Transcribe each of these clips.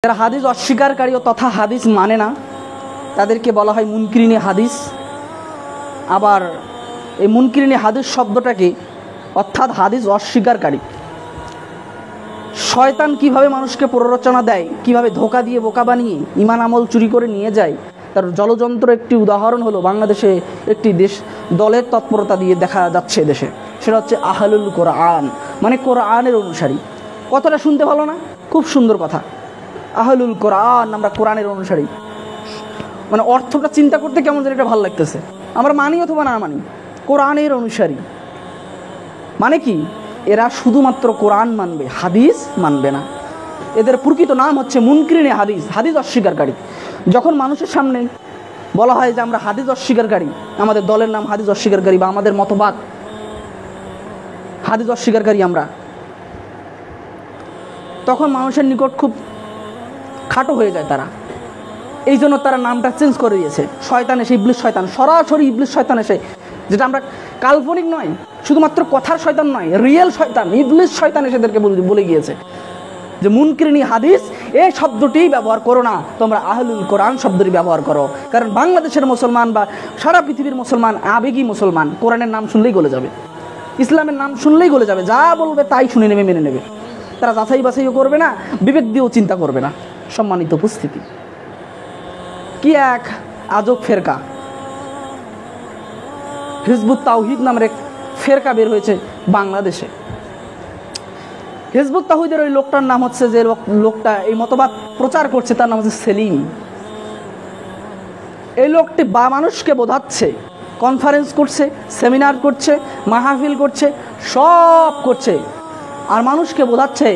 যারা হাদিস অস্বীকারী ও তথা হাদিস মানে না তাদেরকে বলা হয় মুনকিরিনে হাদিস। আবার এই মুনকিরিনে হাদিস শব্দটাকে অর্থাৎ হাদিস অস্বীকারী, শয়তান কিভাবে মানুষকে প্ররোচনা দেয়, কিভাবে ধোকা দিয়ে বোকা বানিয়ে ঈমান আমল চুরি করে নিয়ে যায়, তার জলযন্ত্র একটি উদাহরণ হলো বাংলাদেশে একটি দলের তৎপরতা দিয়ে দেখা যাচ্ছে দেশে। সেটা হচ্ছে আহলুল কোরআন, মানে কোরআনের অনুসারী। কথাটা শুনতে ভালো না? খুব সুন্দর কথা, আহলুল কোরআন, আমরা কোরআনের অনুসারী। মানে অর্থটা চিন্তা করতে কেমন যেন এটা ভালো লাগতেছে। আমরা মানি অথবা না মানি, কোরআনের অনুসারী মানে কি? এরা শুধুমাত্র কোরআন মানবে, হাদিস মানবে না। এদের প্রকৃত নাম হচ্ছে মুনকিরিনে হাদিস, হাদিস অস্বীকারী। যখন মানুষের সামনে বলা হয় যে আমরা হাদিস অস্বীকারী, আমাদের দলের নাম হাদিস অস্বীকারী বা আমাদের মতবাদ হাদিস অস্বীকারী আমরা, তখন মানুষের নিকট খুব খাটো হয়ে যায় তারা। এই জন্য তারা নামটা চেঞ্জ করে দিয়েছে। শয়তান এসে, ইবলিস শয়তান, সরাসরি ইবলিস শয়তান এসে, যেটা আমরা কাল্পনিক নয়, শুধুমাত্র কথার শয়তান নয়, রিয়েল শয়তান, ইবলিস শয়তান এসেদেরকে বলে গিয়েছে যে মুনকিরিনে হাদিস এই শব্দটি ব্যবহার করো না, তোমরা আহলুল কোরআন শব্দটি ব্যবহার করো। কারণ বাংলাদেশের মুসলমান বা সারা পৃথিবীর মুসলমান আবেগী মুসলমান, কোরআনের নাম শুনলেই গলে যাবে, ইসলামের নাম শুনলেই গলে যাবে, যা বলবে তাই শুনে নেবে, মেনে নেবে। তারা যাচাই বাছাইও করবে না, বিবেক দিয়েও চিন্তা করবে না। সম্মানিত উপস্থিতি, কি এক আজব ফেরকা, হিজবুত তাওহীদ নামের এক ফেরকা বের হয়েছে বাংলাদেশে। হিজবুত তাওহীদের ওই লোকটার নাম হচ্ছে, যে লোকটা এই মতবাদ প্রচার করছে, তার নাম হচ্ছে সেলিম। এই লোকটি মানুষকে বোঝাচ্ছে, কনফারেন্স করছে, সেমিনার করছে, মাহফিল করছে, সব করছে, আর মানুষকে বোঝাচ্ছে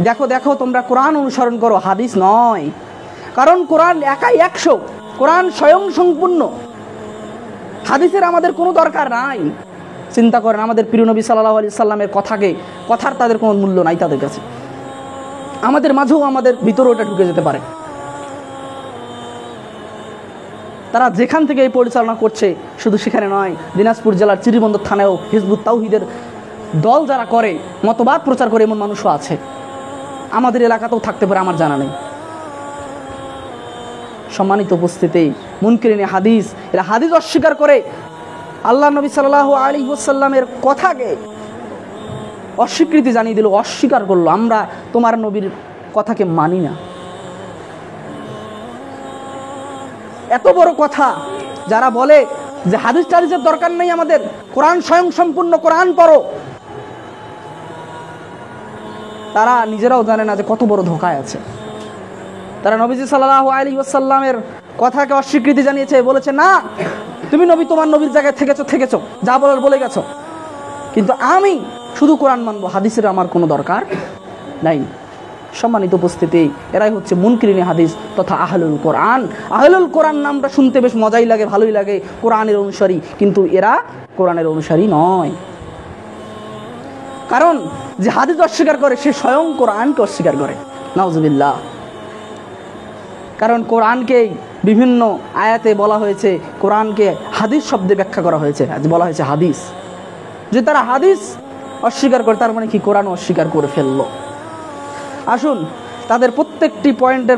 দেখো দেখো তোমরা কোরআন অনুসরণ করো, হাদিস নয়। কারণ কোরআন একাই 100, কোরআন স্বয়ং সম্পূর্ণ, হাদিসের আমাদের কোনো দরকার নাই। চিন্তা করেন, আমাদের প্রিয় নবী সাল্লাল্লাহু আলাইহি সাল্লামের কথার তাদের কোনো মূল্য নাই তাদের কাছে। আমাদের মাঝেও, আমাদের ভিতরেও ওটা ঢুকে যেতে পারে। তারা যেখান থেকে এই পরিচালনা করছে, শুধু সেখানে নয়, দিনাজপুর জেলার চিরিবন্দর থানায়ও হিজবুত তাওহীদের দল যারা করে, মতবাদ প্রচার করে, এমন মানুষও আছে। আমাদের এলাকাতেও থাকতে পারে, আমার জানা নেই। সম্মানিত উপস্থিতি, মুনকিরিনে হাদিস, এরা হাদিস অস্বীকার করে, আল্লাহ নবী সাল্লাল্লাহু আলাইহি ওয়াসাল্লামের কথাকে অস্বীকৃতি জানিয়ে দিল, অস্বীকার করলো, আমরা তোমার নবীর কথাকে মানি না। এত বড় কথা, যারা বলে যে হাদিস টাদিসের দরকার নেই আমাদের, কোরআন স্বয়ং সম্পূর্ণ, কোরআন পড়ো, তারা নিজেরাও জানে না যে কত বড় ধোঁকায় আছে। তারা নবীজি সাল্লাল্লাহু আলাইহি ওয়াসাল্লামের কথাকে অস্বীকৃতি জানিয়েছে, বলেছে না তুমি নবী, তোমার নবীর জায়গায় থেকেছো, যা বলার বলে গেছো, কিন্তু আমি শুধু কোরআন মানবো, হাদিসের আমার কোনো দরকার নাই। সম্মানিত উপস্থিতি, এরাই হচ্ছে মুনকিরিনে হাদিস তথা আহলুল কোরআন। আহলুল কোরআন নামটা শুনতে বেশ মজাই লাগে, ভালোই লাগে, কোরআনের অনুসারী, কিন্তু এরা কোরআনের অনুসারী নয়। কারণ যে হাদিস অস্বীকার করে সে স্বয়ং কোরআনকে অস্বীকার করে, নাউজুবিল্লাহ। কারণ কোরআনকেই বিভিন্ন আয়াতে বলা হয়েছে, কোরআনকে হাদিস শব্দে ব্যাখ্যা করা হয়েছে, আজ বলা হয়েছে হাদিস। যে তারা হাদিস অস্বীকার করে, তার মানে কি কোরআন অস্বীকার করে ফেললো। আসুন তাদের প্রত্যেকটি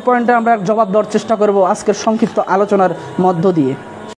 পয়েন্টে আমরা জবাব দেওয়ার চেষ্টা করব আজকের সংক্ষিপ্ত আলোচনার মধ্য দিয়ে।